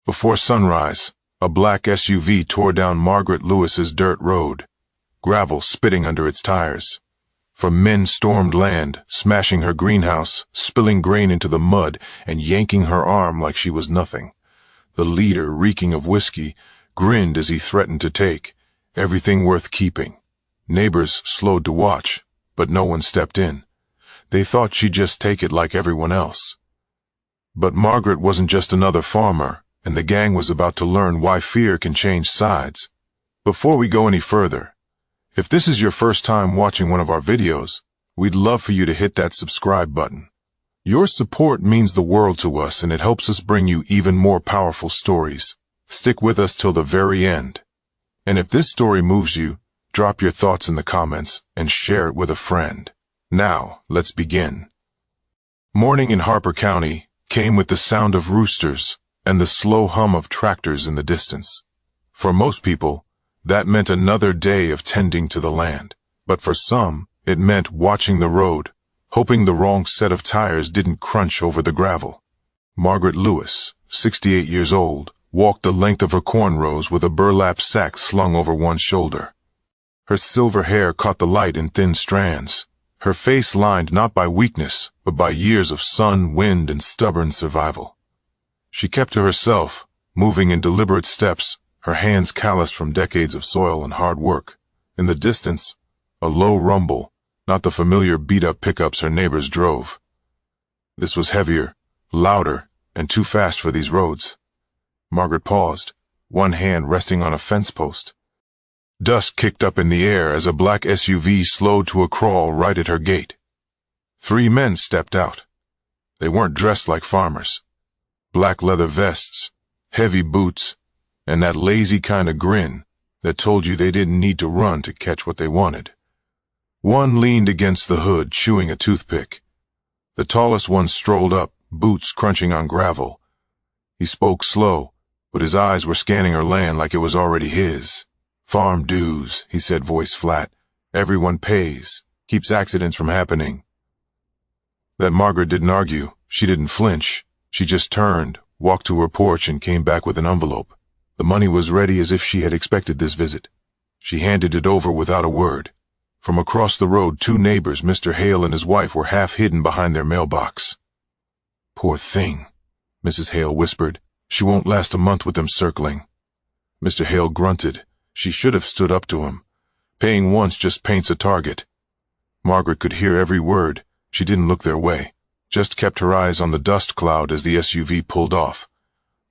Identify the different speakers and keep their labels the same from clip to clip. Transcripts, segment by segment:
Speaker 1: Before sunrise, a black SUV tore down Margaret Lewis's dirt road, gravel spitting under its tires. From men stormed land, smashing her greenhouse, spilling grain into the mud, and yanking her arm like she was nothing. The leader, reeking of whiskey, grinned as he threatened to take everything worth keeping. Neighbors slowed to watch, but no one stepped in. They thought she'd just take it like everyone else. But Margaret wasn't just another farmer, and the gang was about to learn why fear can change sides. Before we go any further, if this is your first time watching one of our videos, we'd love for you to hit that subscribe button. Your support means the world to us, and it helps us bring you even more powerful stories. Stick with us till the very end. And if this story moves you, drop your thoughts in the comments and share it with a friend. Now, let's begin. Morning in Harper County came with the sound of roosters and the slow hum of tractors in the distance. For most people, that meant another day of tending to the land. But for some, it meant watching the road, hoping the wrong set of tires didn't crunch over the gravel. Margaret Lewis, 68 years old, walked the length of her cornrows with a burlap sack slung over one shoulder. Her silver hair caught the light in thin strands, her face lined not by weakness, but by years of sun, wind, and stubborn survival. She kept to herself, moving in deliberate steps, her hands calloused from decades of soil and hard work. In the distance, a low rumble, not the familiar beat-up pickups her neighbors drove. This was heavier, louder, and too fast for these roads. Margaret paused, one hand resting on a fence post. Dust kicked up in the air as a black SUV slowed to a crawl right at her gate. 3 men stepped out. They weren't dressed like farmers. Black leather vests, heavy boots, and that lazy kind of grin that told you they didn't need to run to catch what they wanted. One leaned against the hood, chewing a toothpick. The tallest one strolled up, boots crunching on gravel. He spoke slow, but his eyes were scanning her land like it was already his. "Farm dues," he said, voice flat. "Everyone pays. Keeps accidents from happening." That Margaret didn't argue. She didn't flinch. She just turned, walked to her porch, and came back with an envelope. The money was ready as if she had expected this visit. She handed it over without a word. From across the road, 2 neighbors, Mr. Hale and his wife, were half hidden behind their mailbox. "Poor thing," Mrs. Hale whispered. "She won't last a month with them circling." Mr. Hale grunted. She should have stood up to him. Paying once just paints a target. Margaret could hear every word. She didn't look their way, just kept her eyes on the dust cloud as the SUV pulled off,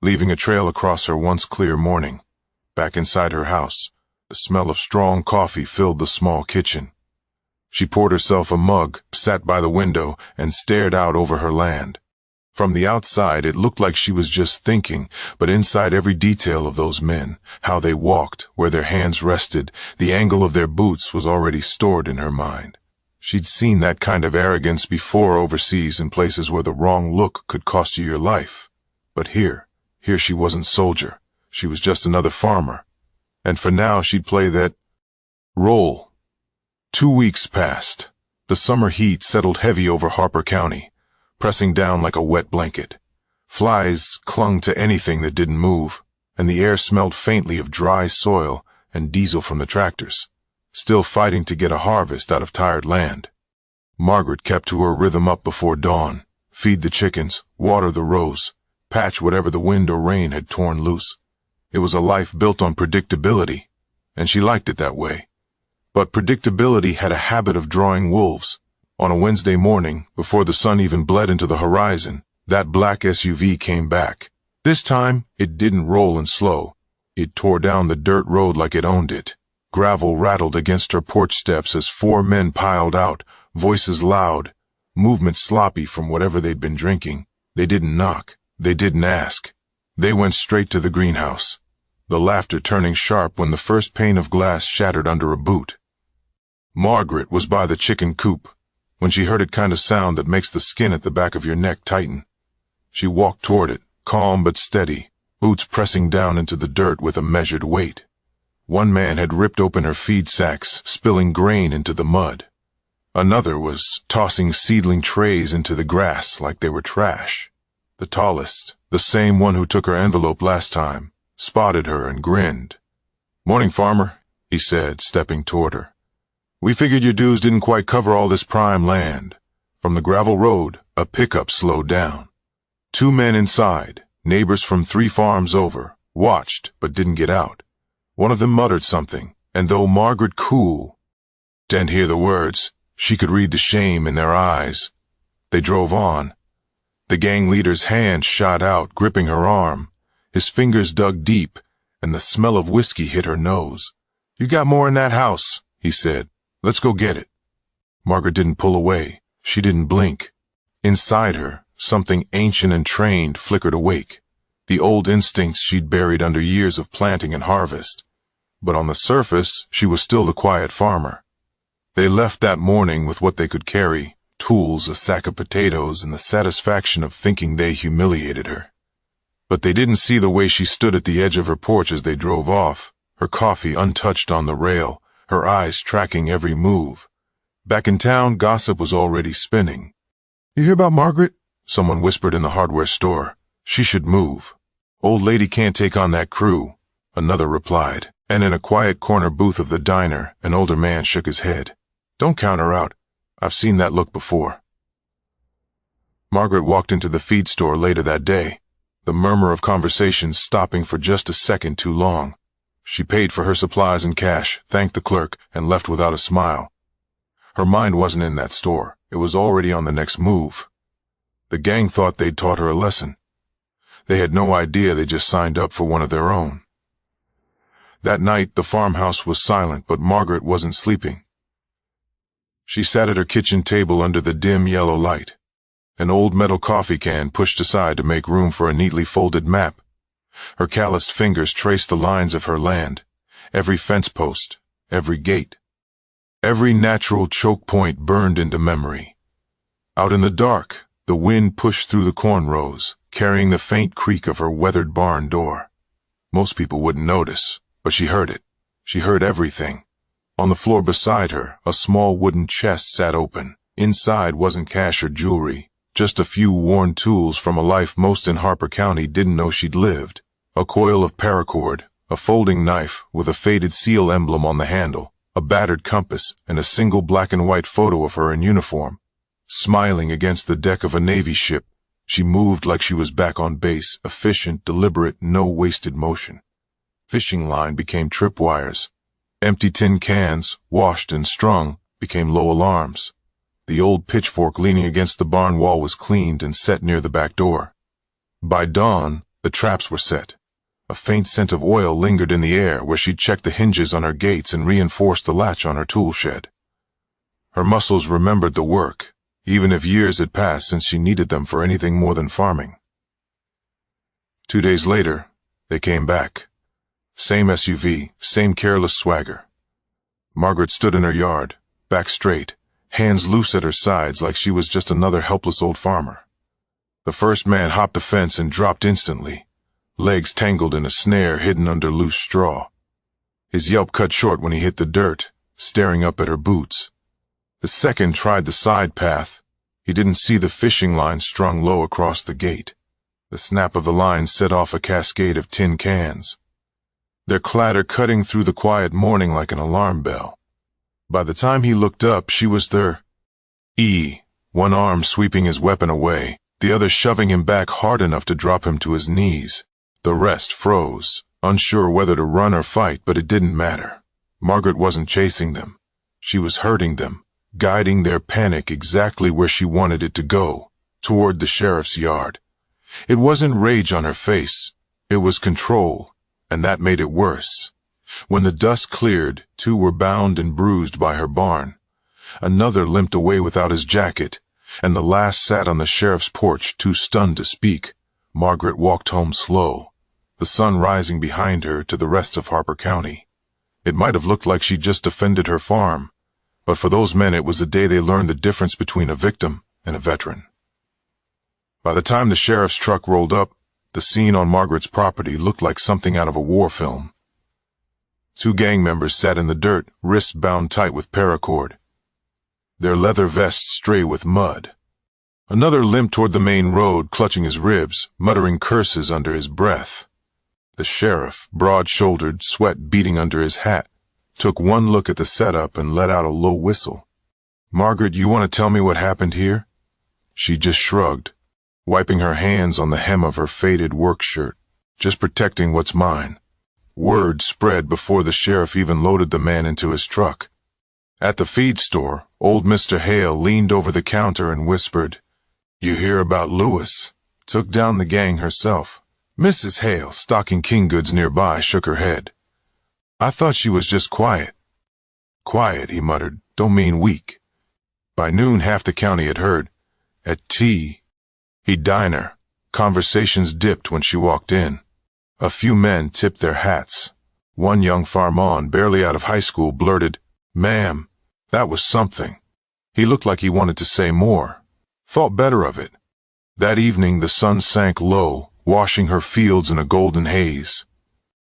Speaker 1: leaving a trail across her once clear morning. Back inside her house, the smell of strong coffee filled the small kitchen. She poured herself a mug, sat by the window, and stared out over her land. From the outside, it looked like she was just thinking, but inside every detail of those men, how they walked, where their hands rested, the angle of their boots was already stored in her mind. She'd seen that kind of arrogance before overseas in places where the wrong look could cost you your life. But here she wasn't soldier. She was just another farmer. And for now, she'd play that role. 2 weeks passed. The summer heat settled heavy over Harper County, pressing down like a wet blanket. Flies clung to anything that didn't move, and the air smelled faintly of dry soil and diesel from the tractors, still fighting to get a harvest out of tired land. Margaret kept to her rhythm up before dawn, feed the chickens, water the rows, patch whatever the wind or rain had torn loose. It was a life built on predictability, and she liked it that way. But predictability had a habit of drawing wolves. On a Wednesday morning, before the sun even bled into the horizon, that black SUV came back. This time, it didn't roll and slow. It tore down the dirt road like it owned it. Gravel rattled against her porch steps as 4 men piled out, voices loud, movement sloppy from whatever they'd been drinking. They didn't knock. They didn't ask. They went straight to the greenhouse, the laughter turning sharp when the first pane of glass shattered under a boot. Margaret was by the chicken coop, when she heard it kind of sound that makes the skin at the back of your neck tighten. She walked toward it, calm but steady, boots pressing down into the dirt with a measured weight. One man had ripped open her feed sacks, spilling grain into the mud. Another was tossing seedling trays into the grass like they were trash. The tallest, The same one who took her envelope last time, spotted her and grinned. "Morning, farmer," he said, stepping toward her. "We figured your dues didn't quite cover all this prime land." From the gravel road, a pickup slowed down. Two men inside, neighbors from 3 farms over, watched but didn't get out. One of them muttered something, and though Margaret didn't hear the words, she could read the shame in their eyes. They drove on. The gang leader's hand shot out, gripping her arm. His fingers dug deep, and the smell of whiskey hit her nose. "You got more in that house," he said. "Let's go get it." Margaret didn't pull away. She didn't blink. Inside her, something ancient and trained flickered awake. The old instincts she'd buried under years of planting and harvest. But on the surface, she was still the quiet farmer. They left that morning with what they could carry, tools, a sack of potatoes, and the satisfaction of thinking they humiliated her. But they didn't see the way she stood at the edge of her porch as they drove off, her coffee untouched on the rail, her eyes tracking every move. Back in town, gossip was already spinning. "You hear about Margaret?" Someone whispered in the hardware store. "She should move. Old lady can't take on that crew," another replied. And in a quiet corner booth of the diner, an older man shook his head. "Don't count her out. I've seen that look before." Margaret walked into the feed store later that day, the murmur of conversations stopping for just a second too long. She paid for her supplies in cash, thanked the clerk, and left without a smile. Her mind wasn't in that store. It was already on the next move. The gang thought they'd taught her a lesson. They had no idea they just signed up for one of their own. That night, the farmhouse was silent, but Margaret wasn't sleeping. She sat at her kitchen table under the dim yellow light, an old metal coffee can pushed aside to make room for a neatly folded map. Her calloused fingers traced the lines of her land, every fence post, every gate. Every natural choke point burned into memory. Out in the dark, the wind pushed through the corn rows, carrying the faint creak of her weathered barn door. Most people wouldn't notice, but she heard it. She heard everything. On the floor beside her, a small wooden chest sat open. Inside wasn't cash or jewelry, just a few worn tools from a life most in Harper County didn't know she'd lived. A coil of paracord, a folding knife with a faded seal emblem on the handle, a battered compass, and a single black and white photo of her in uniform. Smiling against the deck of a Navy ship, she moved like she was back on base, efficient, deliberate, no wasted motion. Fishing line became tripwires. Empty tin cans, washed and strung, became low alarms. The old pitchfork leaning against the barn wall was cleaned and set near the back door. By dawn, the traps were set. A faint scent of oil lingered in the air where she'd checked the hinges on her gates and reinforced the latch on her tool shed. Her muscles remembered the work, even if years had passed since she needed them for anything more than farming. 2 days later, they came back. Same SUV, same careless swagger. Margaret stood in her yard, back straight, hands loose at her sides like she was just another helpless old farmer. The first man hopped the fence and dropped instantly, legs tangled in a snare hidden under loose straw. His yelp cut short when he hit the dirt, staring up at her boots. The second tried the side path. He didn't see the fishing line strung low across the gate. The snap of the line set off a cascade of tin cans, their clatter cutting through the quiet morning like an alarm bell. By the time he looked up, she was there. One arm sweeping his weapon away, the other shoving him back hard enough to drop him to his knees. The rest froze, unsure whether to run or fight, but it didn't matter. Margaret wasn't chasing them. She was herding them, guiding their panic exactly where she wanted it to go, toward the sheriff's yard. It wasn't rage on her face. It was control, and that made it worse. When the dust cleared, 2 were bound and bruised by her barn. Another limped away without his jacket, and the last sat on the sheriff's porch, too stunned to speak. Margaret walked home slow, the sun rising behind her to the rest of Harper County. It might have looked like she'd just defended her farm, but for those men it was the day they learned the difference between a victim and a veteran. By the time the sheriff's truck rolled up, the scene on Margaret's property looked like something out of a war film. 2 gang members sat in the dirt, wrists bound tight with paracord, their leather vests stray with mud. Another limped toward the main road, clutching his ribs, muttering curses under his breath. The sheriff, broad-shouldered, sweat beading under his hat, took one look at the setup and let out a low whistle. "Margaret, you want to tell me what happened here?" She just shrugged, wiping her hands on the hem of her faded work shirt. "Just protecting what's mine." Word spread before the sheriff even loaded the man into his truck. At the feed store, old Mr. Hale leaned over the counter and whispered, "You hear about Lewis?" Took down the gang herself. Mrs. Hale, stocking King Goods nearby, shook her head. "I thought she was just quiet." "Quiet," he muttered. "Don't mean weak." By noon, half the county had heard. At tea, he'd dine her. Conversations dipped when she walked in. A few men tipped their hats. One young farmer, barely out of high school, blurted, "Ma'am, that was something." He looked like he wanted to say more. Thought better of it. That evening the sun sank low, washing her fields in a golden haze.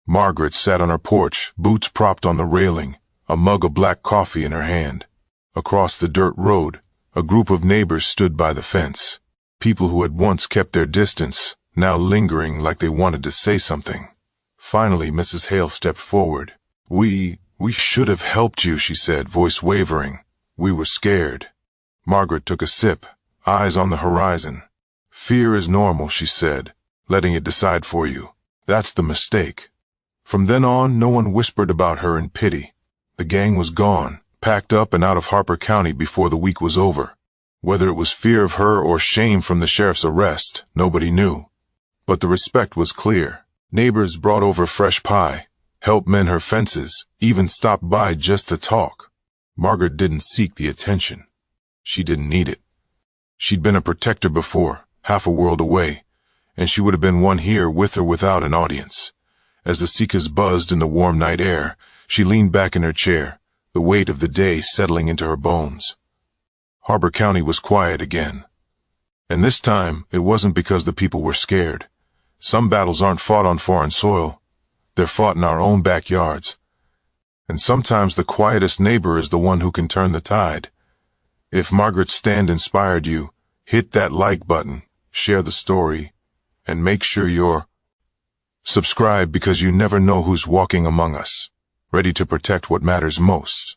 Speaker 1: Margaret sat on her porch, boots propped on the railing, a mug of black coffee in her hand. Across the dirt road, a group of neighbors stood by the fence. People who had once kept their distance, now lingering like they wanted to say something. Finally, Mrs. Hale stepped forward. We should have helped you," she said, voice wavering. "We were scared." Margaret took a sip, eyes on the horizon. "Fear is normal," she said, letting it decide for you. That's the mistake. From then on, no one whispered about her in pity. The gang was gone, packed up and out of Harper County before the week was over. Whether it was fear of her or shame from the sheriff's arrest, nobody knew. But the respect was clear. Neighbors brought over fresh pie, helped mend her fences, even stopped by just to talk. Margaret didn't seek the attention. She didn't need it. She'd been a protector before, half a world away, and she would have been one here with or without an audience. As the cicadas buzzed in the warm night air, she leaned back in her chair, the weight of the day settling into her bones. Harper County was quiet again. And this time, it wasn't because the people were scared. Some battles aren't fought on foreign soil. They're fought in our own backyards. And sometimes the quietest neighbor is the one who can turn the tide. If Margaret's stand inspired you, hit that like button, share the story, and make sure you're subscribed, because you never know who's walking among us, ready to protect what matters most.